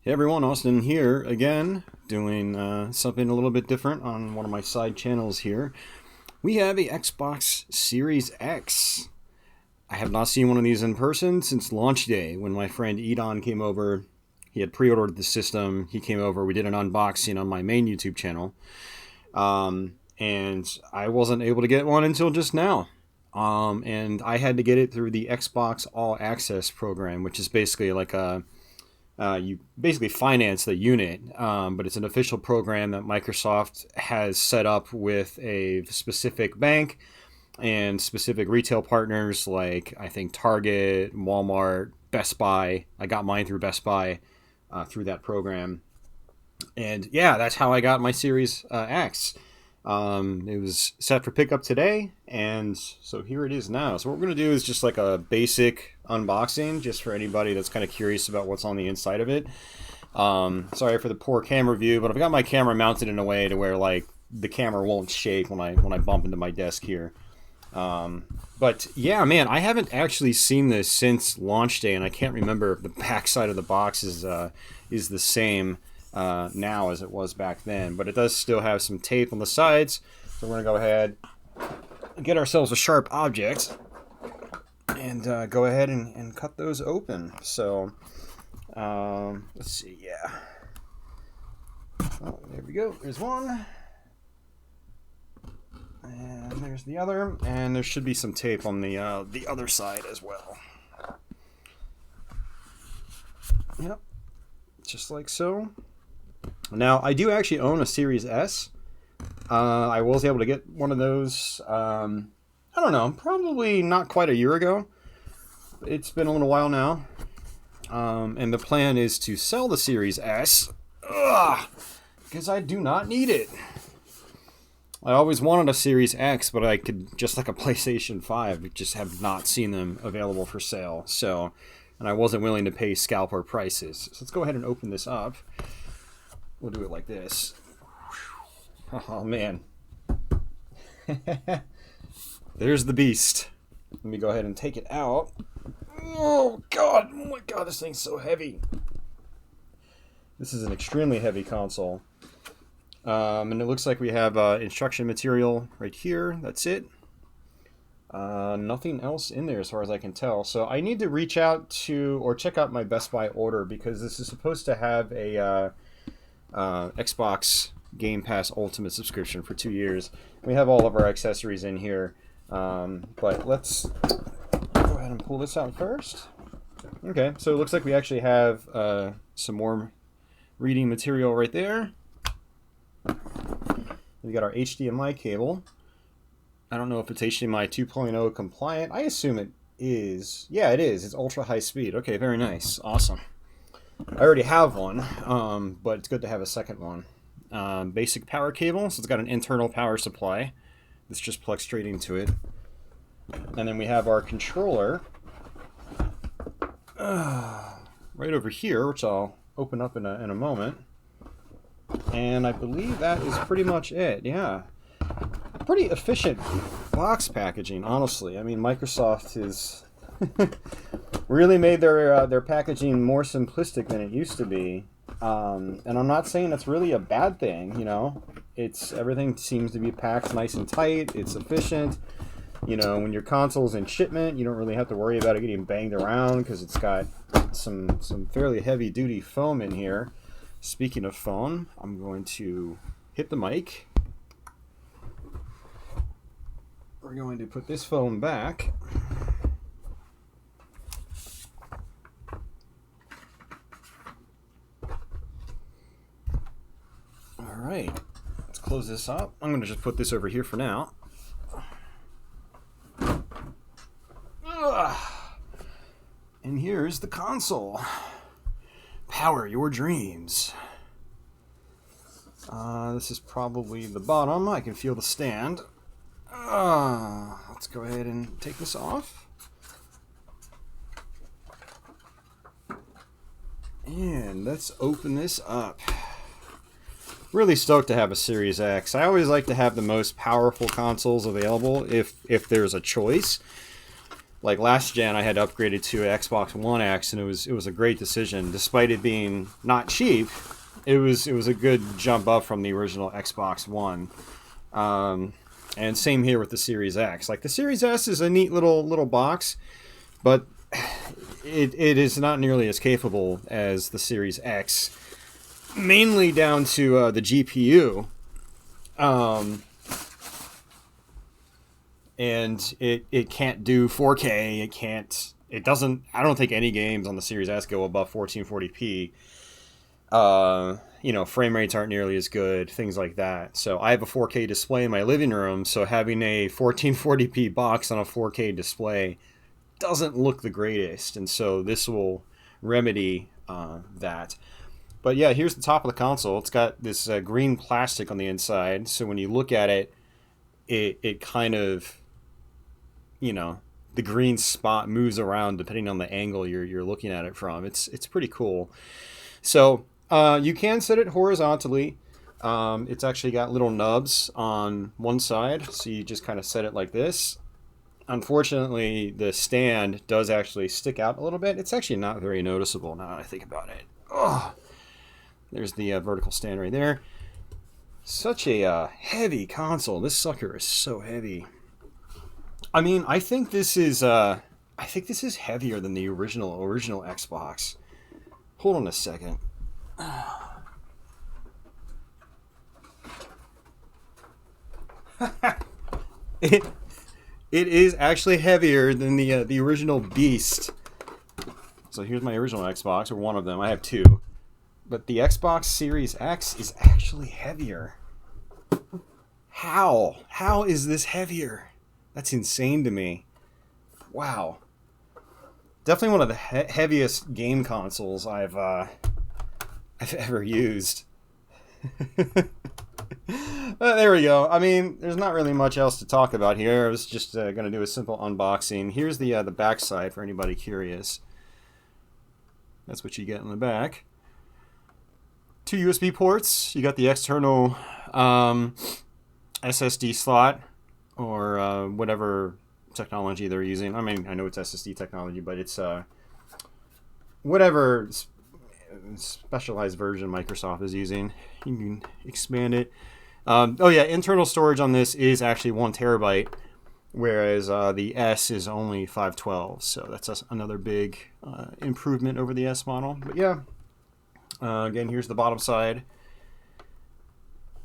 Hey everyone, Austin here again, doing something a little bit different on one of my side channels here. We have a Xbox Series X. I have not seen one of these in person since launch day when my friend Edon came over. He had pre-ordered the system. He came over. We did an unboxing on my main YouTube channel. And I wasn't able to get one until just now. And I had to get it through the Xbox All Access program, which is basically like you basically finance the unit, but it's an official program that Microsoft has set up with a specific bank and specific retail partners like I think Target, Walmart, Best Buy. I got mine through Best Buy through that program. And yeah, that's how I got my Series X. It was set for pickup today, and so here it is now. So what we're going to do is just like a basic unboxing, just for anybody that's kind of curious about what's on the inside of it. Sorry for the poor camera view, but I've got my camera mounted in a way to where like the camera won't shake when I bump into my desk here. But yeah, man, I haven't actually seen this since launch day, and I can't remember if the back side of the box is the same now as it was back then, but it does still have some tape on the sides, so we're gonna go ahead and get ourselves a sharp object and go ahead and cut those open. So let's see. Yeah, oh, there we go. There's one, and there's the other, and there should be some tape on the other side as well. Yep, just like so. Now, I do actually own a Series S. I was able to get one of those, I don't know, probably not quite a year ago. It's been a little while now. And the plan is to sell the Series S, because I do not need it. I always wanted a Series X, but I could, just like a PlayStation 5, just have not seen them available for sale. So, and I wasn't willing to pay scalper prices. So let's go ahead and open this up. We'll do it like this. Oh, man. There's the beast. Let me go ahead and take it out. Oh, God. Oh, my God. This thing's so heavy. This is an extremely heavy console. And it looks like we have instruction material right here. That's it. Nothing else in there as far as I can tell. So I need to reach out to or check out my Best Buy order, because this is supposed to have a Xbox Game Pass Ultimate subscription for 2 years. We have all of our accessories in here, but let's go ahead and pull this out first. Okay, so it looks like we actually have some more reading material right there. We got our HDMI cable. I don't know if it's HDMI 2.0 compliant. I assume it is. Yeah, it is. It's ultra high speed. Okay, very nice. Awesome. I already have one, but it's good to have a second one. Basic power cable, so it's got an internal power supply. This just plugs straight into it. And then we have our controller right over here, which I'll open up in a moment. And I believe that is pretty much it, yeah. Pretty efficient box packaging, honestly. I mean, Microsoft is... really made their packaging more simplistic than it used to be, and I'm not saying it's really a bad thing. You know, everything seems to be packed nice and tight. It's efficient. You know, when your console's in shipment, you don't really have to worry about it getting banged around because it's got some fairly heavy duty foam in here. Speaking of foam, I'm going to hit the mic. We're going to put this foam back. Alright, let's close this up. I'm going to just put this over here for now. And here's the console. Power your dreams. This is probably the bottom. I can feel the stand. Let's go ahead and take this off. And let's open this up. Really stoked to have a Series X. I always like to have the most powerful consoles available if there's a choice. like last gen, I had upgraded to Xbox One X, and it was a great decision, despite it being not cheap. It was a good jump up from the original Xbox One. And same here with the Series X. Like the Series S is a neat little box, but it is not nearly as capable as the Series X, mainly down to the GPU. And it can't do 4K. It doesn't. I don't think any games on the Series S go above 1440p. Frame rates aren't nearly as good, things like that. So I have a 4K display in my living room, so having a 1440p box on a 4K display doesn't look the greatest, and so this will remedy that. But yeah, here's the top of the console. It's got this green plastic on the inside, so when you look at it, it kind of, the green spot moves around depending on the angle you're looking at it from. It's pretty cool. So you can set it horizontally. It's actually got little nubs on one side, so you just kind of set it like this. Unfortunately, the stand does actually stick out a little bit. It's actually not very noticeable now that I think about it. Oh, there's the vertical stand right there. Such a heavy console. This sucker is so heavy. I mean, I think this is heavier than the original Xbox. Hold on a second. It is actually heavier than the original Beast. So here's my original Xbox, or one of them. I have two. But the Xbox Series X is actually heavier. How? How is this heavier? That's insane to me. Wow. Definitely one of the heaviest game consoles I've ever used. There we go. I mean, there's not really much else to talk about here. I was just going to do a simple unboxing. Here's the back side for anybody curious. That's what you get in the back. 2 USB ports. You got the external SSD slot, or whatever technology they're using. I mean, I know it's SSD technology, but it's whatever specialized version Microsoft is using. You can expand it. Oh yeah, internal storage on this is actually 1 terabyte, whereas the S is only 512. So that's another big improvement over the S model. But yeah, again, here's the bottom side,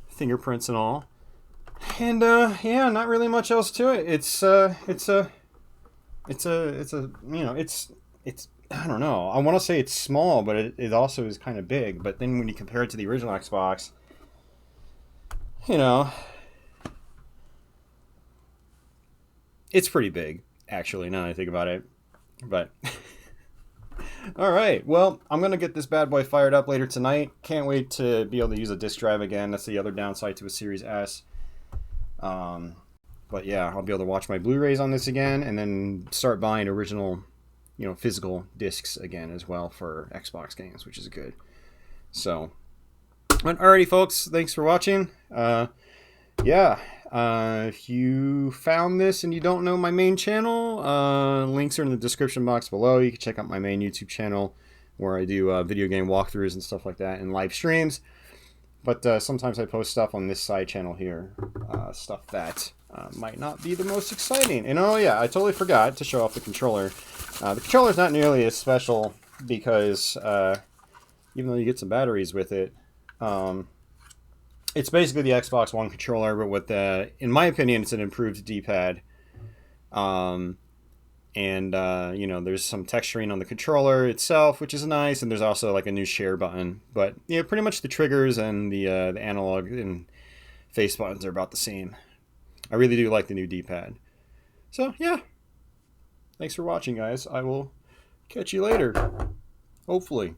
fingerprints and all. And yeah, not really much else to it. It's I don't know. I want to say it's small, but it also is kind of big. But then when you compare it to the original Xbox, it's pretty big, actually, now that I think about it. But all right, well, I'm gonna get this bad boy fired up later tonight. Can't wait to be able to use a disc drive again. That's the other downside to a Series S. But yeah, I'll be able to watch my Blu-rays on this again, and then start buying original, physical discs again as well for Xbox games, which is good. So, alrighty, folks, thanks for watching. Yeah, if you found this and you don't know my main channel, links are in the description box below. You can check out my main YouTube channel where I do video game walkthroughs and stuff like that, and live streams. But sometimes I post stuff on this side channel here, stuff that might not be the most exciting. And oh yeah, I totally forgot to show off the controller. The controller's not nearly as special because even though you get some batteries with it, it's basically the Xbox One controller, but with in my opinion, it's an improved D-pad. There's some texturing on the controller itself, which is nice, and there's also like a new share button. But yeah, pretty much the triggers and the analog and face buttons are about the same. I really do like the new D-pad. So yeah, thanks for watching, guys. I will catch you later, hopefully.